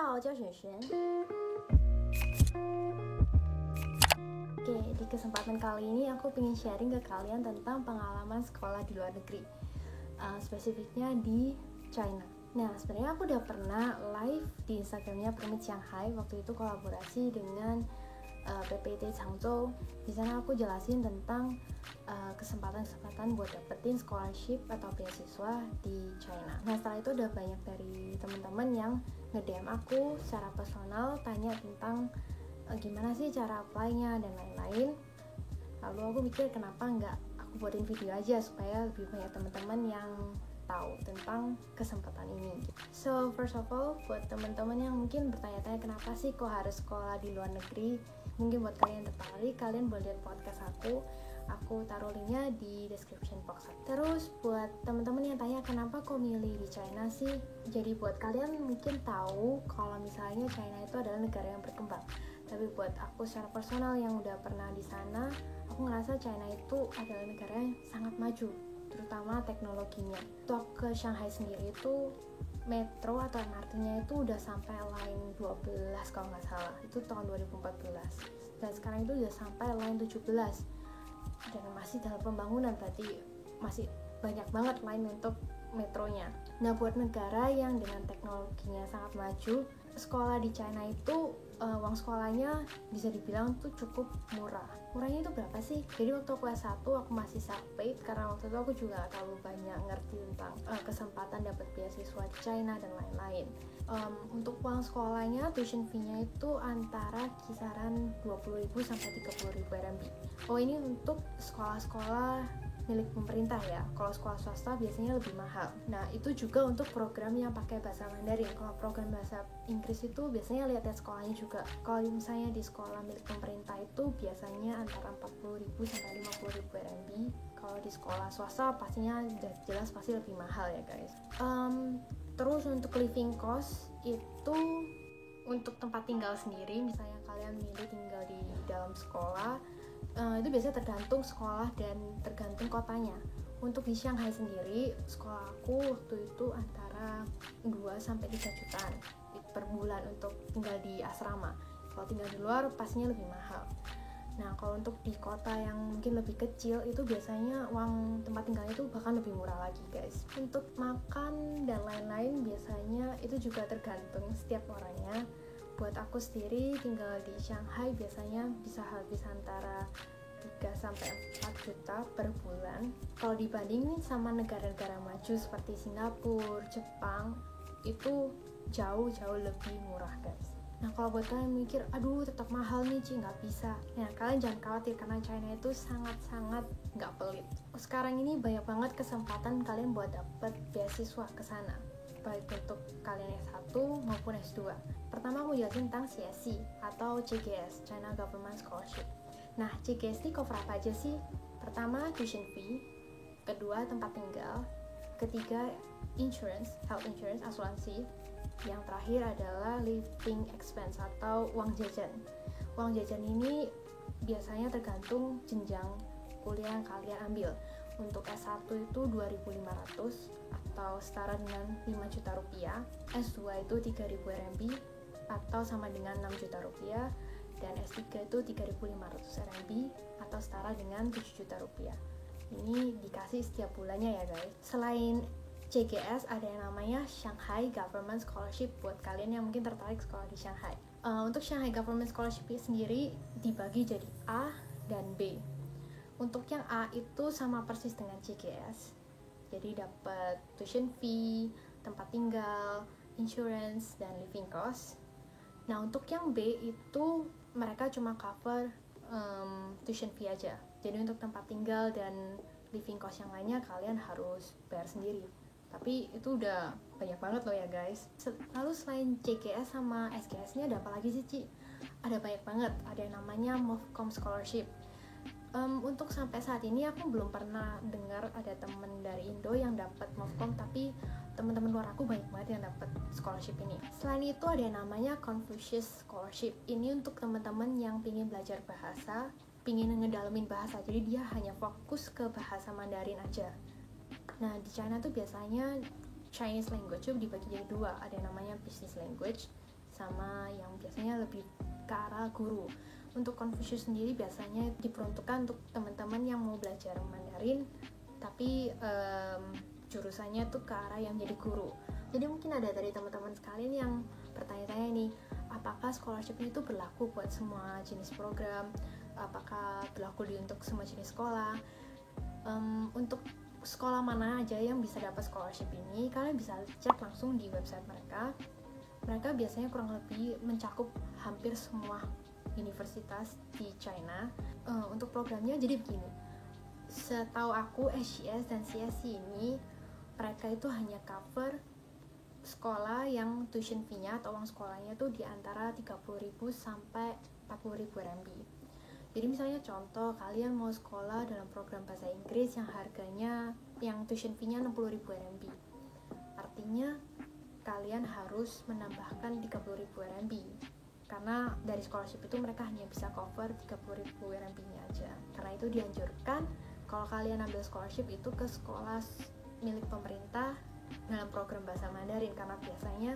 好，我叫璇璇。Oke, di kesempatan kali ini aku pengen sharing ke kalian tentang pengalaman sekolah di luar negeri, spesifiknya di China. Nah, sebenarnya aku udah pernah live di Instagramnya Permit Shanghai, waktu itu kolaborasi dengan PPT Changzhou. Di sana aku jelasin tentang kesempatan-kesempatan buat dapetin scholarship atau beasiswa di China. Nah, setelah itu udah banyak dari teman-teman yang nge-DM aku secara personal tanya tentang gimana sih cara apply-nya dan lain-lain. Lalu aku mikir kenapa nggak aku buatin video aja supaya lebih banyak teman-teman yang tahu tentang kesempatan ini. So first of all, buat teman-teman yang mungkin bertanya-tanya kenapa sih kok harus sekolah di luar negeri, mungkin buat kalian tertarik, kalian boleh lihat podcast aku taruh linknya di description box. Terus buat teman-teman yang tanya kenapa kok milih di China sih, jadi buat kalian mungkin tahu kalau misalnya China itu adalah negara yang berkembang. Tapi buat aku secara personal yang udah pernah di sana, aku ngerasa China itu adalah negara yang sangat maju, terutama teknologinya. Untuk ke Shanghai sendiri itu metro atau MRT-nya itu udah sampai line 12 kalau nggak salah, itu tahun 2014. Dan sekarang itu udah sampai line 17 dan masih dalam pembangunan, berarti masih banyak banget line untuk metronya. Nah, buat negara yang dengan teknologinya sangat maju, sekolah di China itu uang sekolahnya bisa dibilang tuh cukup murah. Murahnya itu berapa sih? Jadi waktu kelas 1 aku masih self-paid karena waktu itu aku juga terlalu banyak ngerti tentang kesempatan dapat beasiswa di China dan lain-lain. Untuk uang sekolahnya, tuition fee-nya itu antara kisaran 20.000 sampai 30.000 RMB. Oh, ini untuk sekolah-sekolah milik pemerintah ya. Kalau sekolah swasta biasanya lebih mahal. Nah, itu juga untuk program yang pakai bahasa Mandarin. Kalau program bahasa Inggris itu biasanya lihat sekolahnya juga. Kalau misalnya di sekolah milik pemerintah itu biasanya antara 40.000 sampai 50.000 RMB. Kalau di sekolah swasta pastinya jelas pasti lebih mahal ya guys. Terus untuk living cost itu untuk tempat tinggal sendiri, misalnya kalian milih tinggal di dalam sekolah, itu biasanya tergantung sekolah dan tergantung kotanya. Untuk di Shanghai sendiri, sekolah aku waktu itu antara 2-3 jutaan per bulan untuk tinggal di asrama. Kalau tinggal di luar pastinya lebih mahal. Nah, kalau untuk di kota yang mungkin lebih kecil itu biasanya uang tempat tinggalnya itu bahkan lebih murah lagi guys. Untuk makan dan lain-lain biasanya itu juga tergantung setiap orangnya. Buat aku sendiri tinggal di Shanghai biasanya bisa habis antara 3-4 juta per bulan. Kalau dibandingin sama negara-negara maju seperti Singapura, Jepang, itu jauh-jauh lebih murah guys. Nah, kalau buat kalian mikir, aduh tetap mahal nih Ci, nggak bisa. Nah, kalian jangan khawatir karena China itu sangat-sangat nggak pelit. Sekarang ini banyak banget kesempatan kalian buat dapet beasiswa ke sana, baik untuk kalian S1 maupun S2. Pertama aku jelasin tentang CSC atau CGS, China Government Scholarship. Nah, CGS ini cover apa aja sih? Pertama, tuition fee. Kedua, tempat tinggal. Ketiga, insurance, health insurance, asuransi. Yang terakhir adalah living expense atau uang jajan. Uang jajan ini biasanya tergantung jenjang kuliah yang kalian ambil. Untuk S1 itu 2.500 atau setara dengan 5 juta rupiah. S2 itu 3.000 RMB atau sama dengan 6 juta rupiah. Dan S3 itu 3.500 RMB atau setara dengan 7 juta rupiah. Ini dikasih setiap bulannya ya guys. Selain CGS ada yang namanya Shanghai Government Scholarship buat kalian yang mungkin tertarik sekolah di Shanghai. Untuk Shanghai Government Scholarship sendiri dibagi jadi A dan B. Untuk yang A itu sama persis dengan CGS. Jadi dapat tuition fee, tempat tinggal, insurance, dan living cost. Nah, untuk yang B itu mereka cuma cover tuition fee aja. Jadi untuk tempat tinggal dan living cost yang lainnya kalian harus bayar sendiri. Tapi itu udah banyak banget loh ya guys. Lalu selain CGS sama SGS ini ada apa lagi sih Ci? Ada banyak banget. Ada yang namanya MOVCOM Scholarship. Untuk sampai saat ini aku belum pernah dengar ada temen dari Indo yang dapat MOVCOM, tapi teman-teman luar aku banyak banget yang dapat scholarship ini. Selain itu ada yang namanya Confucius Scholarship. Ini untuk teman-teman yang pingin belajar bahasa, pingin ngedalamin bahasa, jadi dia hanya fokus ke bahasa Mandarin aja. Nah, di China tuh biasanya Chinese language itu dibagi jadi dua, ada yang namanya business language sama yang biasanya lebih ke arah guru. Untuk Confucius sendiri biasanya diperuntukkan untuk teman-teman yang mau belajar Mandarin tapi jurusannya tuh ke arah yang jadi guru. Jadi mungkin ada dari teman-teman sekalian yang bertanya-tanya nih, apakah scholarship itu berlaku buat semua jenis program? Apakah berlaku untuk semua jenis sekolah? Untuk sekolah mana aja yang bisa dapat scholarship ini, kalian bisa cek langsung di website mereka. Mereka biasanya kurang lebih mencakup hampir semua universitas di China. Untuk programnya jadi begini, setahu aku SGS dan CSC ini mereka itu hanya cover sekolah yang tuition fee-nya atau uang sekolahnya tuh di antara 30.000 sampai 40.000 RMB. Jadi misalnya contoh kalian mau sekolah dalam program bahasa Inggris yang harganya yang tuition fee-nya 60.000 RMB. Artinya kalian harus menambahkan 30.000 RMB. Karena dari scholarship itu mereka hanya bisa cover 30.000 RMB-nya aja. Karena itu dianjurkan kalau kalian ambil scholarship itu ke sekolah milik pemerintah dalam program bahasa Mandarin, karena biasanya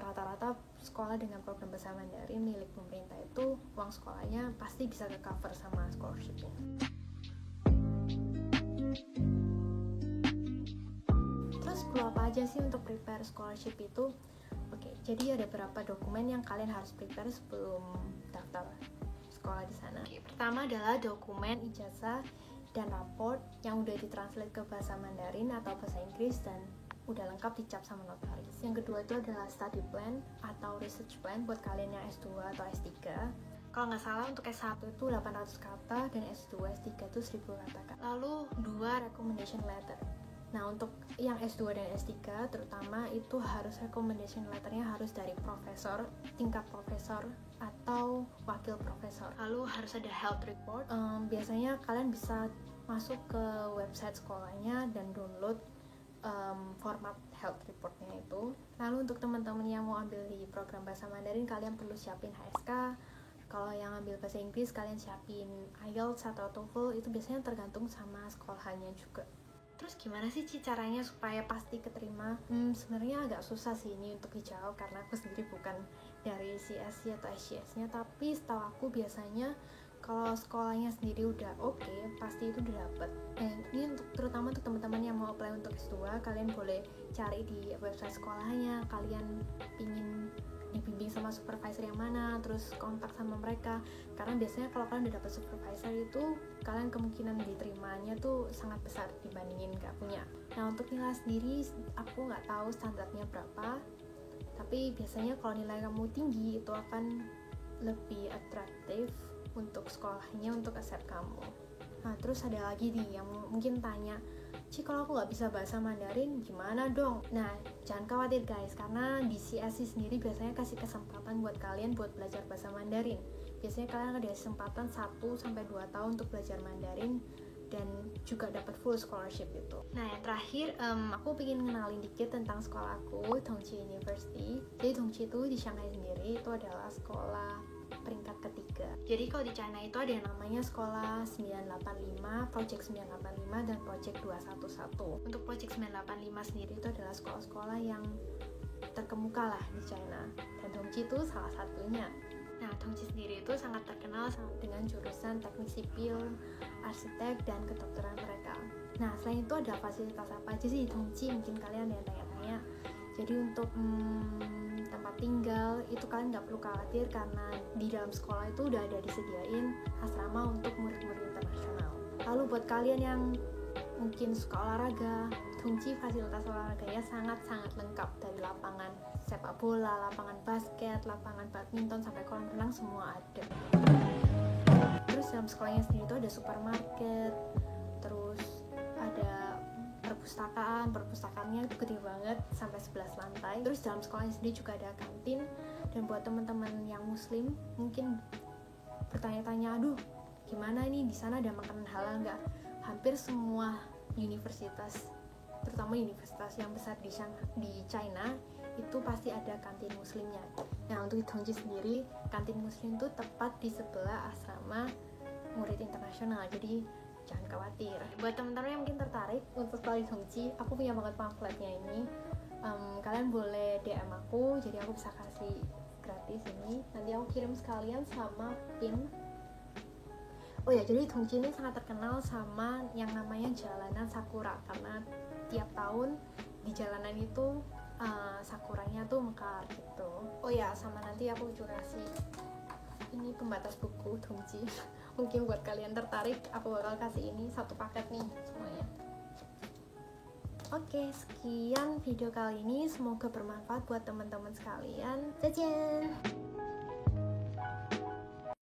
rata-rata sekolah dengan program bahasa Mandarin milik pemerintah itu uang sekolahnya pasti bisa ke cover sama scholarship-nya. Terus perlu apa aja sih untuk prepare scholarship itu? Oke, jadi ada beberapa dokumen yang kalian harus prepare sebelum daftar sekolah di sana. Pertama adalah dokumen ijazah dan raport yang udah ditranslate ke bahasa Mandarin atau bahasa Inggris dan udah lengkap dicap sama notaris. Yang kedua itu adalah study plan atau research plan buat kalian yang S2 atau S3. Kalau nggak salah untuk S1 itu 800 kata dan S2, S3 itu 1000 kata. Lalu 2 recommendation letter. Nah untuk yang S2 dan S3 terutama itu harus recommendation letternya harus dari profesor, tingkat profesor atau wakil profesor. Lalu harus ada health report. Biasanya kalian bisa masuk ke website sekolahnya dan download format health reportnya itu. Lalu untuk teman-teman yang mau ambil di program bahasa Mandarin, kalian perlu siapin HSK. Kalau yang ambil bahasa Inggris, kalian siapin IELTS atau TOEFL. Itu biasanya tergantung sama sekolahnya juga. Terus gimana sih caranya supaya pasti keterima? Sebenarnya agak susah sih ini untuk dijawab karena aku sendiri bukan dari CSC atau SCS-nya, tapi setahu aku biasanya kalau sekolahnya sendiri udah oke, pasti itu udah dapet. Ini untuk terutama untuk teman-teman yang mau apply untuk S2, kalian boleh cari di website sekolahnya, kalian pingin dibimbing sama supervisor yang mana, terus kontak sama mereka. Karena biasanya kalau kalian udah dapet supervisor itu, kalian kemungkinan diterimanya tuh sangat besar dibandingin gak punya. Nah untuk nilai sendiri, aku gak tahu standarnya berapa, tapi biasanya kalau nilai kamu tinggi itu akan lebih atraktif untuk sekolahnya untuk accept kamu. Nah terus ada lagi nih yang mungkin tanya, Ci kalau aku nggak bisa bahasa Mandarin gimana dong? Nah jangan khawatir guys, karena di CSC sendiri biasanya kasih kesempatan buat kalian buat belajar bahasa Mandarin. Biasanya kalian ada kesempatan 1-2 tahun untuk belajar Mandarin dan juga dapat full scholarship itu. Nah yang terakhir, aku pengen ngenalin dikit tentang sekolah aku, Tongji University. Jadi Tongji itu di Shanghai sendiri itu adalah sekolah peringkat ketiga. Jadi kalau di China itu ada yang namanya sekolah 985, Project 985 dan Project 211. Untuk Project 985 sendiri itu adalah sekolah-sekolah yang terkemuka lah di China, dan Tongji itu salah satunya. Nah, Tongji sendiri itu sangat terkenal dengan jurusan teknik sipil, arsitek, dan kedokteran mereka. Nah, selain itu ada fasilitas apa aja sih di Tongji? Mungkin kalian ada yang tanya-tanya. Jadi untuk tempat tinggal itu kalian nggak perlu khawatir karena di dalam sekolah itu udah ada disediain asrama untuk murid-murid internasional. Lalu buat kalian yang mungkin suka olahraga, Tongji fasilitas olahraganya sangat-sangat lengkap, dari lapangan sepak bola, lapangan basket, lapangan badminton, sampai kolam renang semua ada. Terus dalam sekolahnya sendiri itu ada supermarket, terus ada perpustakaannya itu gede banget sampai 11 lantai. Terus dalam sekolahnya sendiri juga ada kantin. Dan buat teman-teman yang muslim mungkin bertanya-tanya, aduh gimana ini di sana ada makanan halal nggak? Hampir semua universitas, terutama universitas yang besar di China itu pasti ada kantin muslimnya. Nah untuk Tongji sendiri, kantin muslim itu tepat di sebelah asrama murid internasional, jadi jangan khawatir. Buat teman-teman yang mungkin tertarik untuk sekolah di Tongji, aku punya banget pamfletnya ini. kalian boleh DM aku, jadi aku bisa kasih gratis ini. Nanti aku kirim sekalian sama pin. Oh ya, jadi Dongji ini sangat terkenal sama yang namanya jalanan sakura, karena tiap tahun di jalanan itu sakuranya tuh mekar gitu. Oh ya, sama nanti aku juga kasih ini pembatas buku Dongji. Mungkin buat kalian tertarik, aku bakal kasih ini satu paket nih semuanya. Oke, sekian video kali ini, semoga bermanfaat buat teman-teman sekalian. Zaijian.